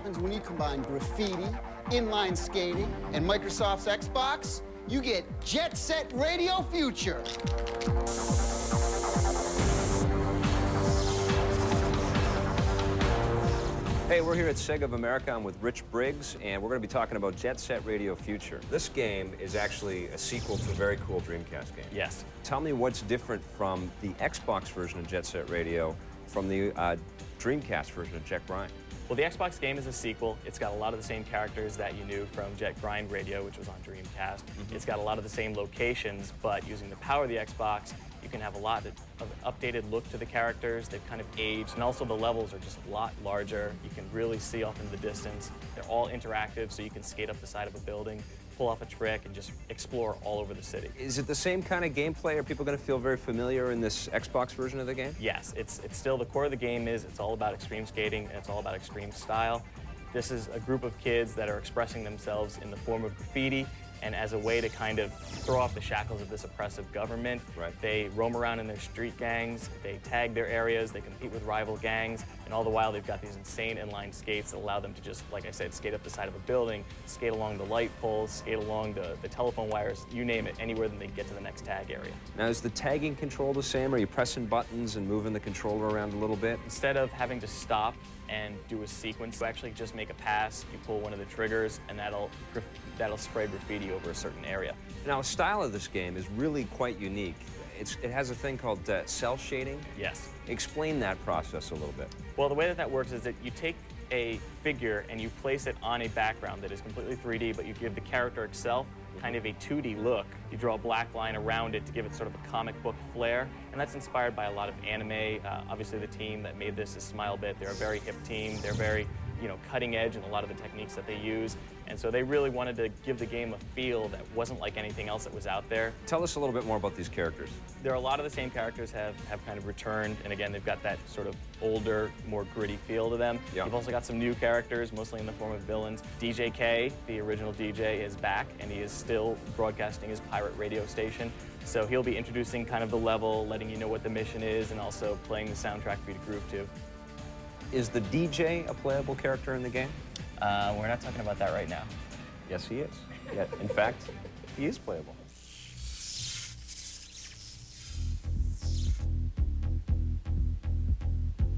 happens when you combine graffiti, inline skating, and Microsoft's Xbox. You get Jet Set Radio Future. Hey, we're here at Sega of America. I'm with Rich Briggs, and we're going to be talking about Jet Set Radio Future. This game is actually a sequel to a very cool Dreamcast game. Yes. Tell me what's different from the Xbox version of Jet Set Radio from the Dreamcast version of Jet Grind. Well, the Xbox game is a sequel. It's got a lot of the same characters that you knew from Jet Grind Radio, which was on Dreamcast. It's got a lot of the same locations, but using the power of the Xbox, you can have a lot of updated look to the characters. They've kind of aged, and also the levels are just a lot larger. You can really see off into the distance. They're all interactive, so you can skate up the side of a building, pull off a trick, and just explore all over the city. Is it the same kind of gameplay? Are people going to feel very familiar in this Xbox version of the game? Yes, it's still the core of the game it's all about extreme skating, and it's all about extreme style. This is a group of kids that are expressing themselves in the form of graffiti, and as a way to kind of throw off the shackles of this oppressive government. Right. They roam around in their street gangs, they tag their areas, they compete with rival gangs, and all the while they've got these insane inline skates that allow them to just, like I said, skate up the side of a building, skate along the light poles, skate along the telephone wires, you name it, anywhere that they get to the next tag area. Now, is the tagging control the same? Are you pressing buttons and moving the controller around a little bit? Instead of having to stop and do a sequence, you actually just make a pass, you pull one of the triggers, and that'll spray graffiti over a certain area. Now, the style of this game is really quite unique. It has a thing called cell shading. Yes. Explain that process a little bit. Well, the way that works is that you take a figure and you place it on a background that is completely 3D, but you give the character itself kind of a 2D look. You draw a black line around it to give it sort of a comic book flair, and that's inspired by a lot of anime. Obviously, the team that made this is Smilebit. They're a very hip team. They're very, cutting edge in a lot of the techniques that they use, and so they really wanted to give the game a feel that wasn't like anything else that was out there. Tell us a little bit more about these characters. There are a lot of the same characters have kind of returned, and again, they've got that sort of older, more gritty feel to them. Yeah. You've also got some new characters, mostly in the form of villains. DJ K, the original DJ, is back, and he is still broadcasting his pirate radio station. So he'll be introducing kind of the level, letting you know what the mission is, and also playing the soundtrack for you to groove to. Is the DJ a playable character in the game? We're not talking about that right now. Yes, he is. Yeah, in fact, he is playable.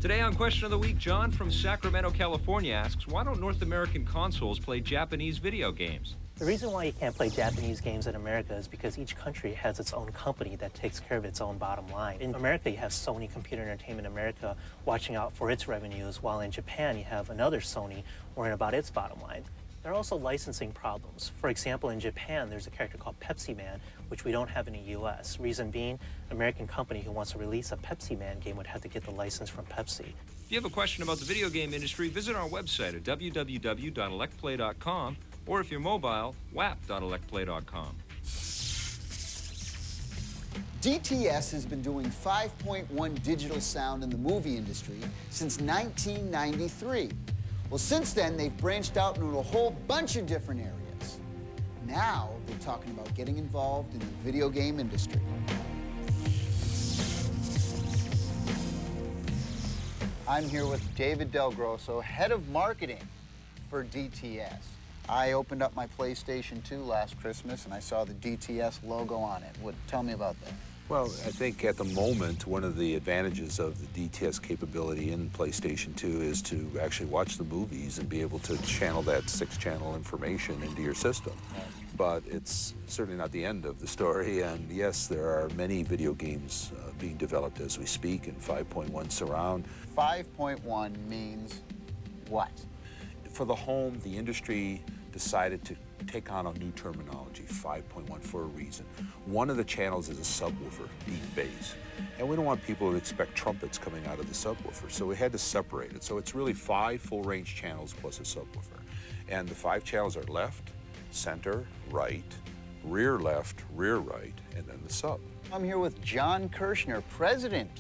Today on Question of the Week, John from Sacramento, California asks, why don't North American consoles play Japanese video games? The reason why you can't play Japanese games in America is because each country has its own company that takes care of its own bottom line. In America, you have Sony Computer Entertainment America watching out for its revenues, while in Japan, you have another Sony worrying about its bottom line. There are also licensing problems. For example, in Japan, there's a character called Pepsi Man, which we don't have in the US. Reason being, an American company who wants to release a Pepsi Man game would have to get the license from Pepsi. If you have a question about the video game industry, visit our website at www.electplay.com, or if you're mobile, wap.electplay.com. DTS has been doing 5.1 digital sound in the movie industry since 1993. Well, since then, they've branched out into a whole bunch of different areas. Now, they're talking about getting involved in the video game industry. I'm here with David Del Grosso, head of marketing for DTS. I opened up my PlayStation 2 last Christmas, and I saw the DTS logo on it. Tell me about that. Well, I think at the moment, one of the advantages of the DTS capability in PlayStation 2 is to actually watch the movies and be able to channel that 6-channel information into your system. But it's certainly not the end of the story, and yes, there are many video games being developed as we speak in 5.1 surround. 5.1 means what? For the home, the industry decided to take on a new terminology, 5.1, for a reason. One of the channels is a subwoofer, being bass. And we don't want people to expect trumpets coming out of the subwoofer, so we had to separate it. So it's really 5 full-range channels plus a subwoofer. And the 5 channels are left, center, right, rear left, rear right, and then the sub. I'm here with John Kirshner, president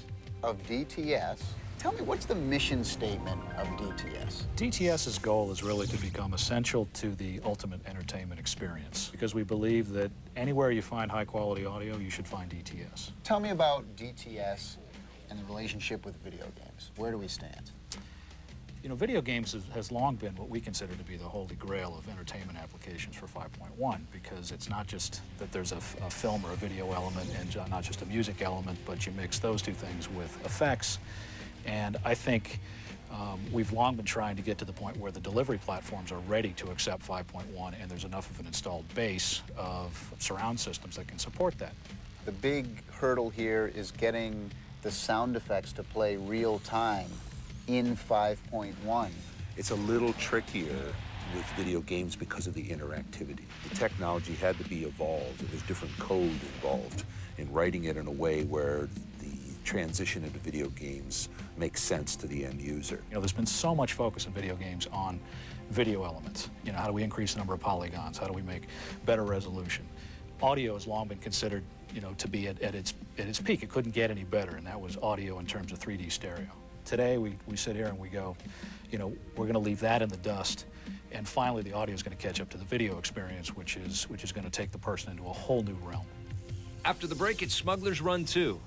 of DTS. Tell me, what's the mission statement of DTS? DTS's goal is really to become essential to the ultimate entertainment experience, because we believe that anywhere you find high-quality audio, you should find DTS. Tell me about DTS and the relationship with video games. Where do we stand? You know, video games has long been what we consider to be the holy grail of entertainment applications for 5.1, because it's not just that there's a film or a video element and not just a music element, but you mix those two things with effects. And I think we've long been trying to get to the point where the delivery platforms are ready to accept 5.1, and there's enough of an installed base of surround systems that can support that. The big hurdle here is getting the sound effects to play real time in 5.1. It's a little trickier with video games because of the interactivity. The technology had to be evolved, and there's different code involved in writing it in a way where the transition into video games makes sense to the end user. You know, there's been so much focus in video games on video elements. You know, how do we increase the number of polygons? How do we make better resolution? Audio has long been considered, you know, to be at its peak. It couldn't get any better, and that was audio in terms of 3D stereo. Today, we sit here and we go, you know, we're going to leave that in the dust, and finally the audio is going to catch up to the video experience, which is going to take the person into a whole new realm. After the break, it's Smugglers Run 2.